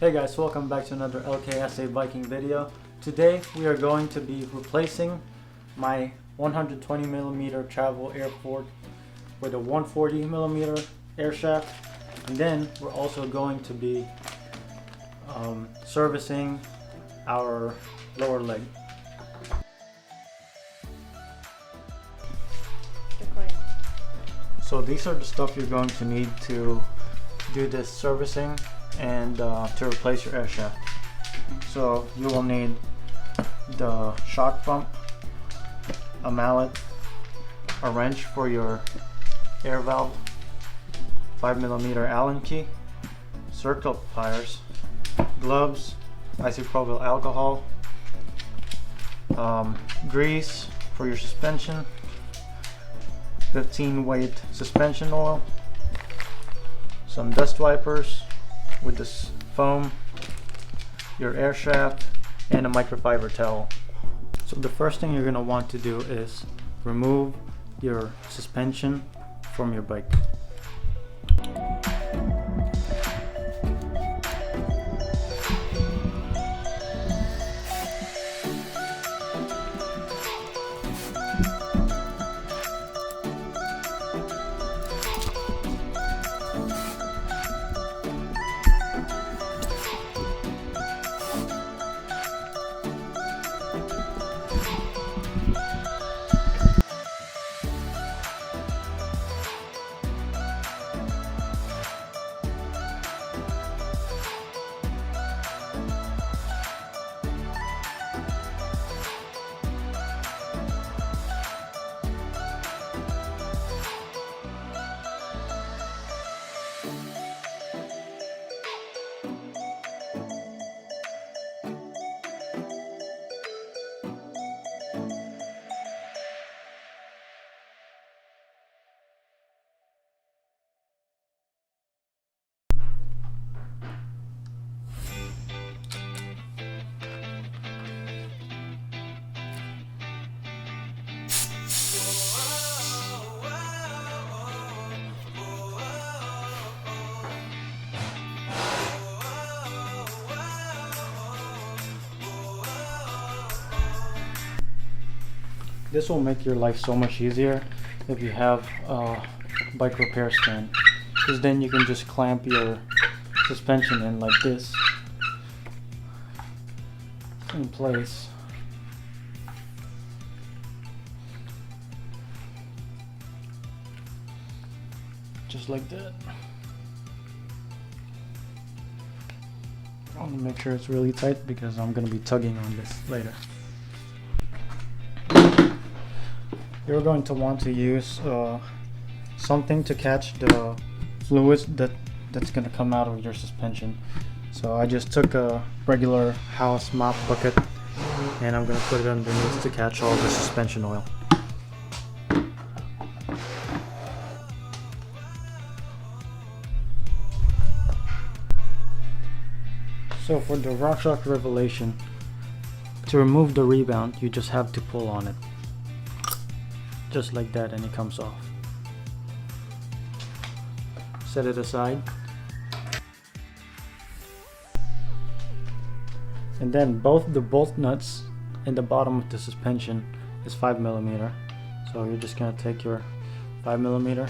Hey guys, welcome back to another LKSA Viking video. Today we are going to be replacing my 120mm travel air fork with a 140mm air shaft, and then we're also going to be servicing our lower leg. So these are the stuff you're going to need to do this servicing and to replace your air shaft. So you will need the shock pump, a mallet, a wrench for your air valve, 5mm Allen key, circle pliers, gloves, isopropyl alcohol, grease for your suspension, 15 weight suspension oil, some dust wipers with this foam, your air shaft, and a microfiber towel. So the first thing you're going to want to do is remove your suspension from your bike. This will make your life so much easier if you have a bike repair stand, because then you can just clamp your suspension in like this in place. Just like that. I want to make sure it's really tight because I'm going to be tugging on this later. You're going to want to use something to catch the fluids that's going to come out of your suspension. So I just took a regular house mop bucket and I'm going to put it underneath to catch all the suspension oil. So for the Rockshox Revelation, to remove the rebound, you just have to pull on it. Just like that, and it comes off. Set it aside. And then both the bolt nuts in the bottom of the suspension is 5mm. So you're just gonna take your 5mm.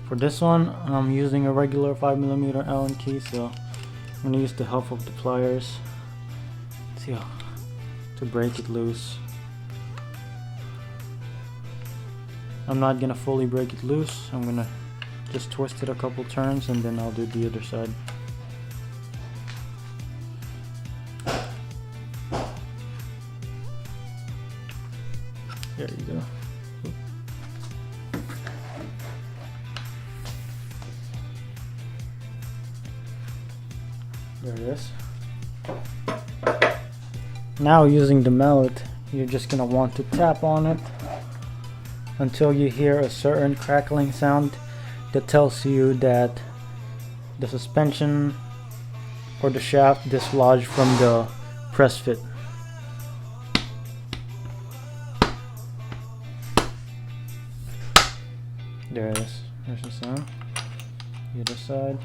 For this one, I'm using a regular 5mm Allen key, so I'm gonna use the help of the pliers to break it loose. I'm not gonna fully break it loose. I'm gonna just twist it a couple turns and then I'll do the other side. There you go. There it is. Now using the mallet, you're just gonna want to tap on it until you hear a certain crackling sound that tells you that the suspension or the shaft dislodged from the press fit. There it is. There's the sound. The other side.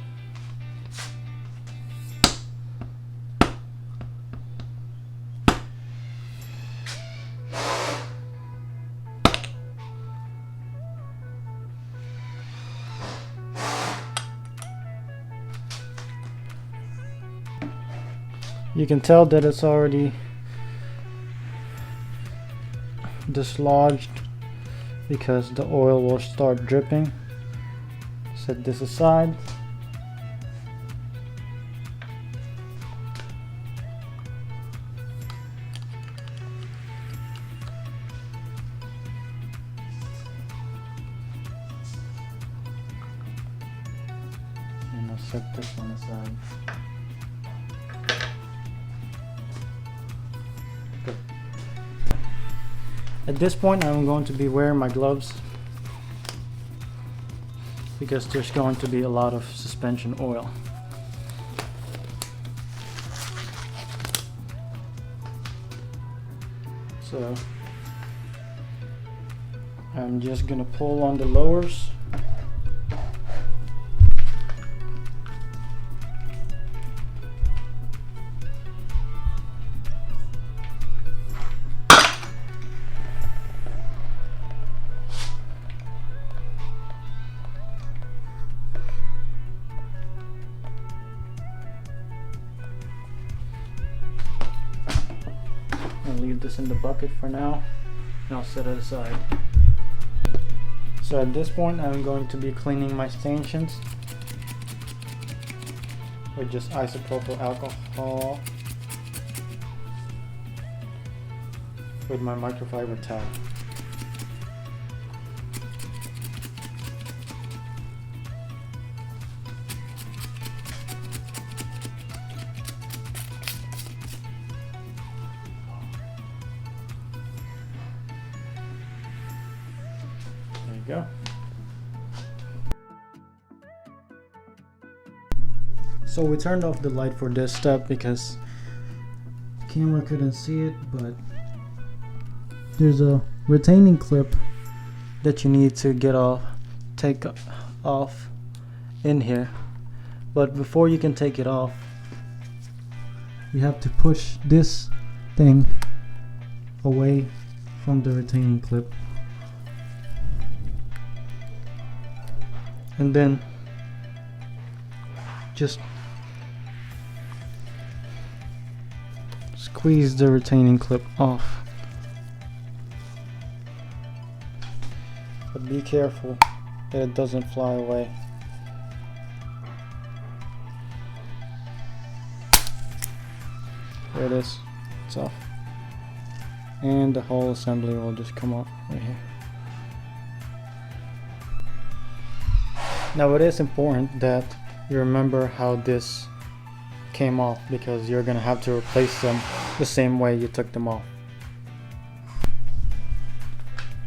You can tell that it's already dislodged because the oil will start dripping. Set this aside. And I'll set this one aside. Good. At this point, I'm going to be wearing my gloves because there's going to be a lot of suspension oil. So I'm just gonna pull on the lowers. I'll leave this in the bucket for now and I'll set it aside. So at this point I'm going to be cleaning my stanchions with just isopropyl alcohol with my microfiber towel. There you go. So we turned off the light for this step because the camera couldn't see it, but there's a retaining clip that you need to take off in here. But before you can take it off, you have to push this thing away from the retaining clip. And then just squeeze the retaining clip off. But be careful that it doesn't fly away. There it is. It's off. And the whole assembly will just come off right here. Now it is important that you remember how this came off because you're gonna have to replace them the same way you took them off.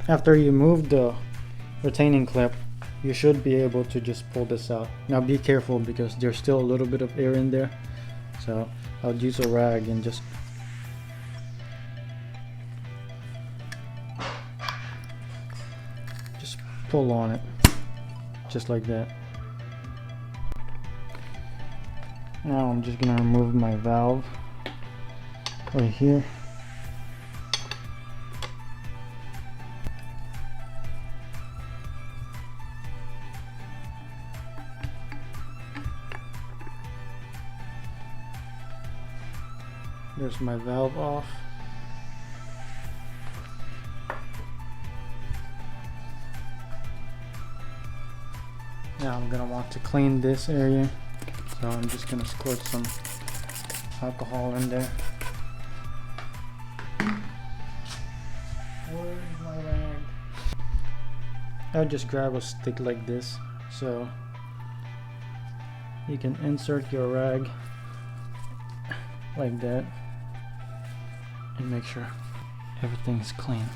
After you move the retaining clip, you should be able to just pull this out. Now be careful because there's still a little bit of air in there, so I'll use a rag and just pull on it just like that. Now I'm just gonna remove my valve right here. There's my valve off. Now I'm gonna want to clean this area, so I'm just gonna squirt some alcohol in there. Where's my rag? I'll just grab a stick like this, so you can insert your rag like that and make sure everything's clean.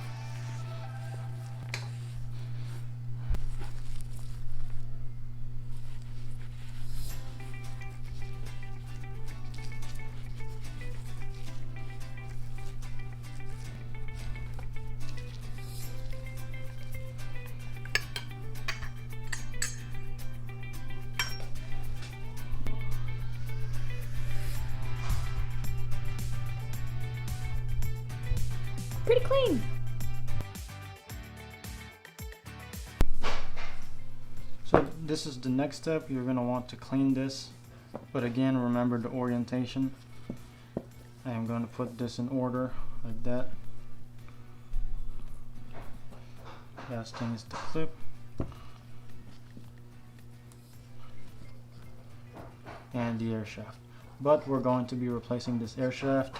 Pretty clean. So this is the next step. You're going to want to clean this, but again remember the orientation. I am going to put this in order like that. Last thing is the clip. And the air shaft. But we're going to be replacing this air shaft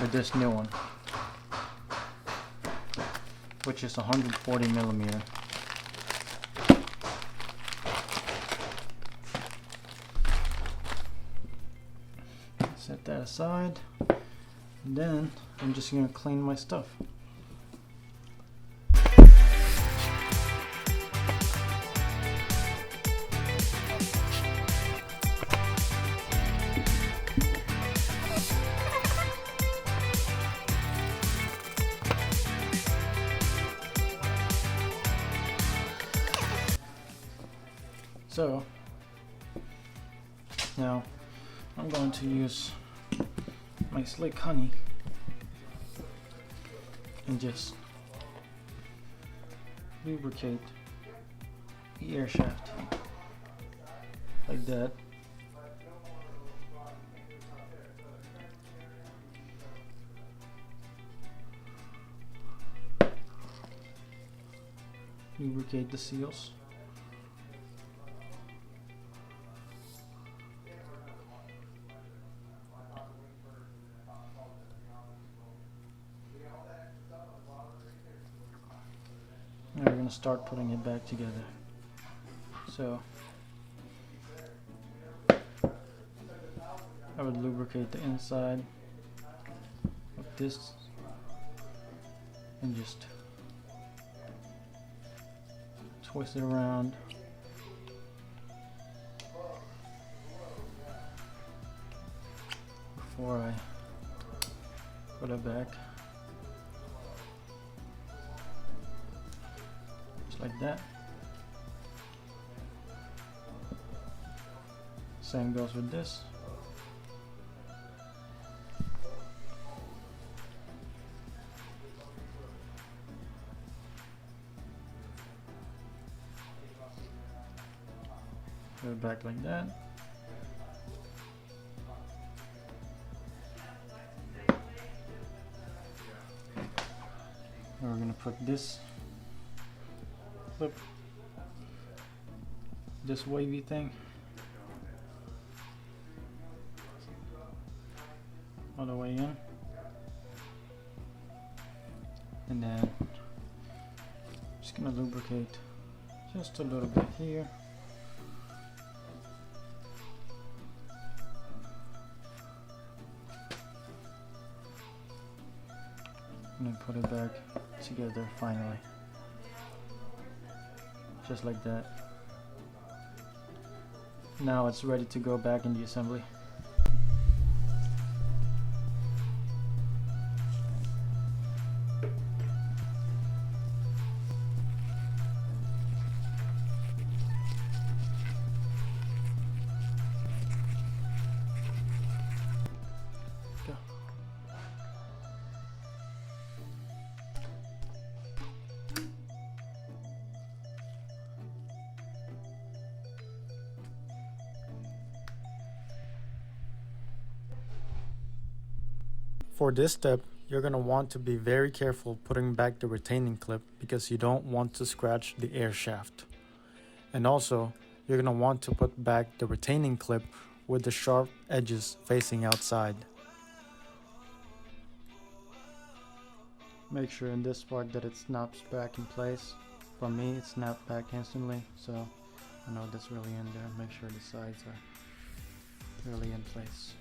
with this new one, which is 140 millimeter. Set that aside, and then I'm just going to clean my stuff. So now I'm going to use my slick honey and just lubricate the air shaft like that. Lubricate the seals. Now we're going to start putting it back together. So I would lubricate the inside of this and just twist it around. Before I put it back. Like that. Same goes with this. Put it back like that. Now we're going to put this clip, this wavy thing, all the way in, and then just gonna lubricate just a little bit here. And then put it back together finally. Just like that. Now it's ready to go back in the assembly. Go. For this step, you're going to want to be very careful putting back the retaining clip because you don't want to scratch the air shaft. And also, you're going to want to put back the retaining clip with the sharp edges facing outside. Make sure in this part that it snaps back in place. For me, it snapped back instantly, so I know that's really in there. Make sure the sides are really in place.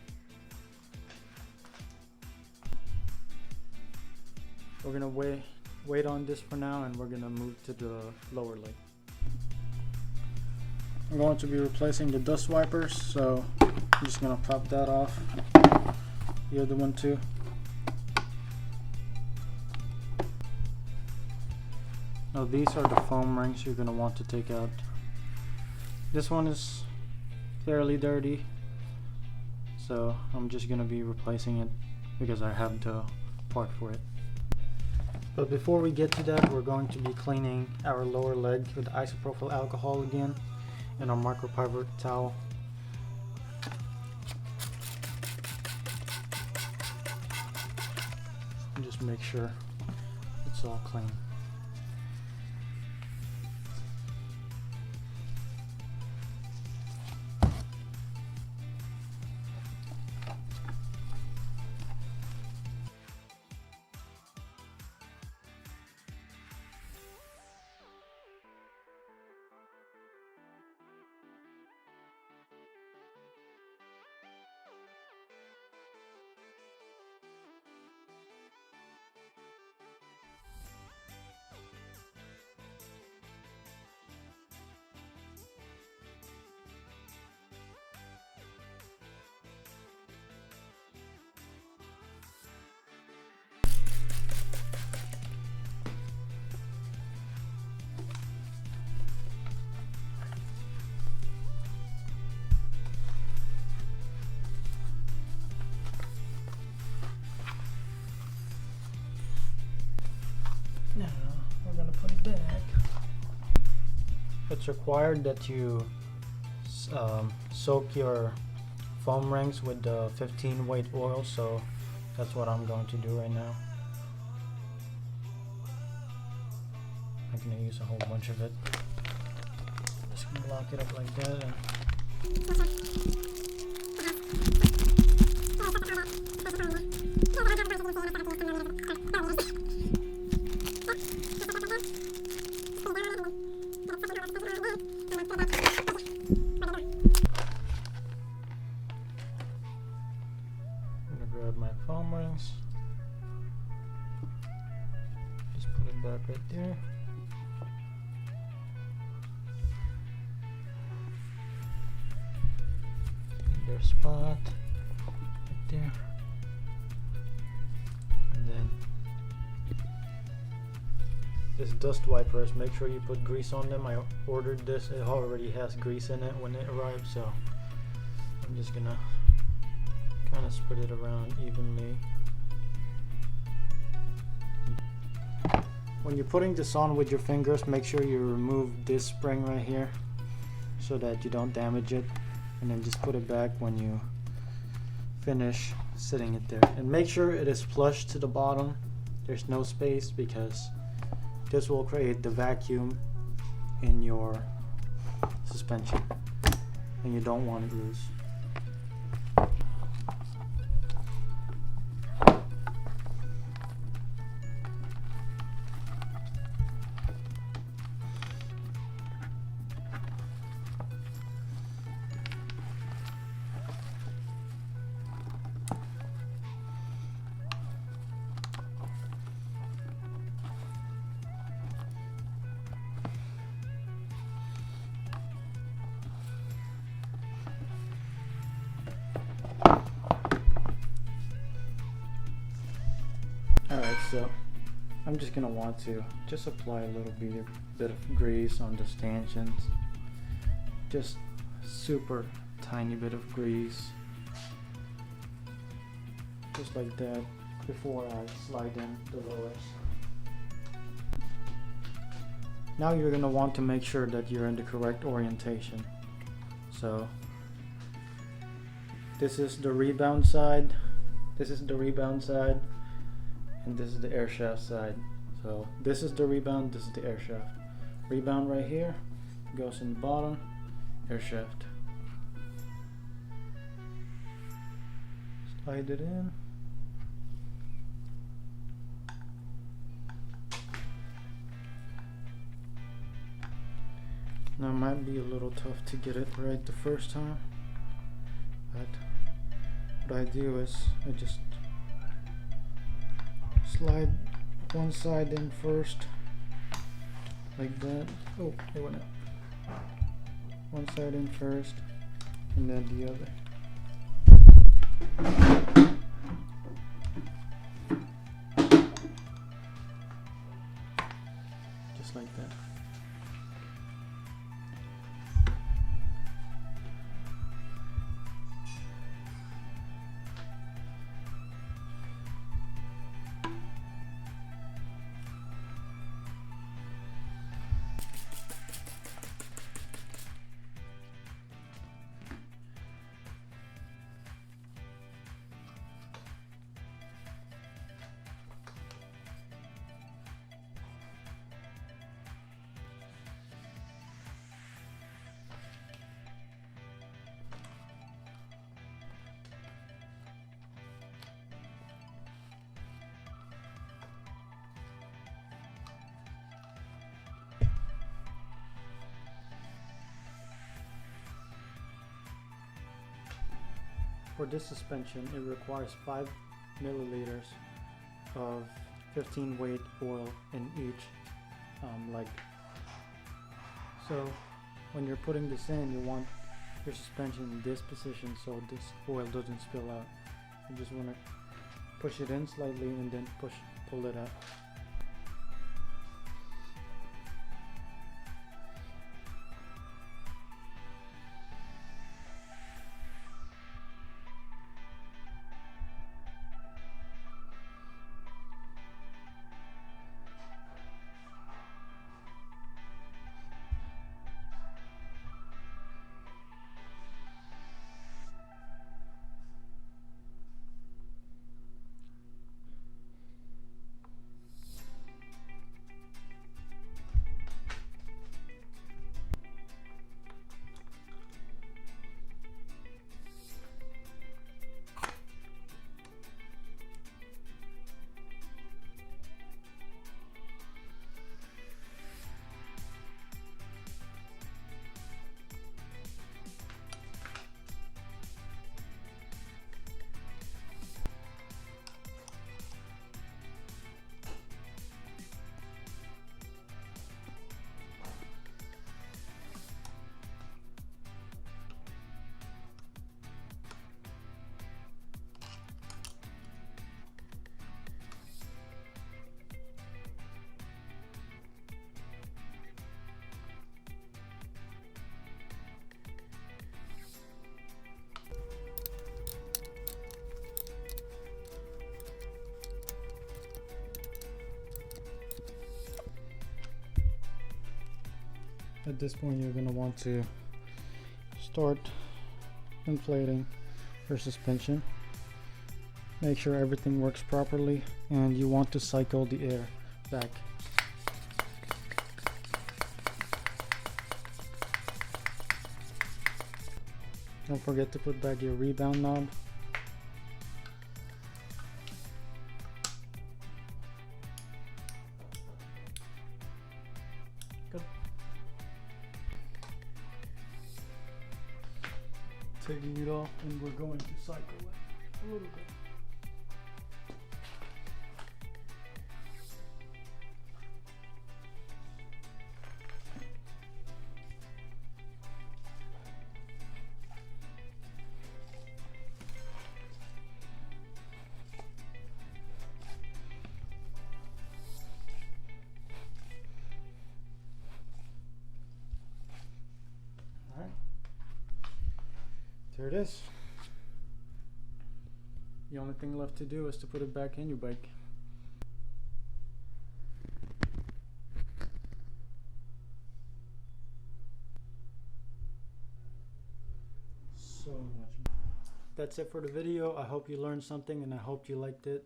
We're gonna wait on this for now, and we're gonna move to the lower leg. I'm going to be replacing the dust wipers, so I'm just gonna pop that off. The other one too. Now these are the foam rings you're gonna want to take out. This one is fairly dirty, so I'm just gonna be replacing it because I have the part for it. But before we get to that, we're going to be cleaning our lower leg with isopropyl alcohol again and our microfiber towel. make sure it's all clean. Now we're gonna put it back. It's required that you soak your foam rings with the 15 weight oil, so that's what I'm going to do right now. I'm gonna use a whole bunch of it. Just gonna lock it up like that. Grab my foam rings, just put it back right there. Their spot right there, and then this dust wipers, make sure you put grease on them. I ordered this, it already has grease in it when it arrived, so I'm just gonna kind of spread it around evenly. When you're putting this on with your fingers, make sure you remove this spring right here so that you don't damage it, and then just put it back when you finish sitting it there. And make sure it is flush to the bottom, there's no space, because this will create the vacuum in your suspension and you don't want it loose. Alright, so I'm just going to want to just apply a little bit of grease on the stanchions. Just super tiny bit of grease. Just like that before I slide in the lowers. Now you're going to want to make sure that you're in the correct orientation. So this is the rebound side, this is the rebound side, and this is the air shaft side. So this is the rebound, this is the air shaft. Rebound right here goes in the bottom, air shaft. Slide it in. Now it might be a little tough to get it right the first time, but what I do is I just slide one side in first, like that. Oh, it went out. One side in first, and then the other. Just like that. For this suspension, it requires 5 milliliters of 15 weight oil in each leg. So when you're putting this in, you want your suspension in this position so this oil doesn't spill out. You just want to push it in slightly and then pull it out. At this point, you're going to want to start inflating your suspension. Make sure everything works properly, and you want to cycle the air back. Don't forget to put back your rebound knob. Good. Taking it off, and we're going to cycle it a little bit. Alright, there it is. The only thing left to do is to put it back in your bike. So much. That's it for the video. I hope you learned something and I hope you liked it.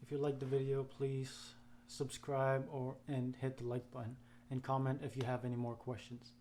If you liked the video, please subscribe and hit the like button and comment if you have any more questions.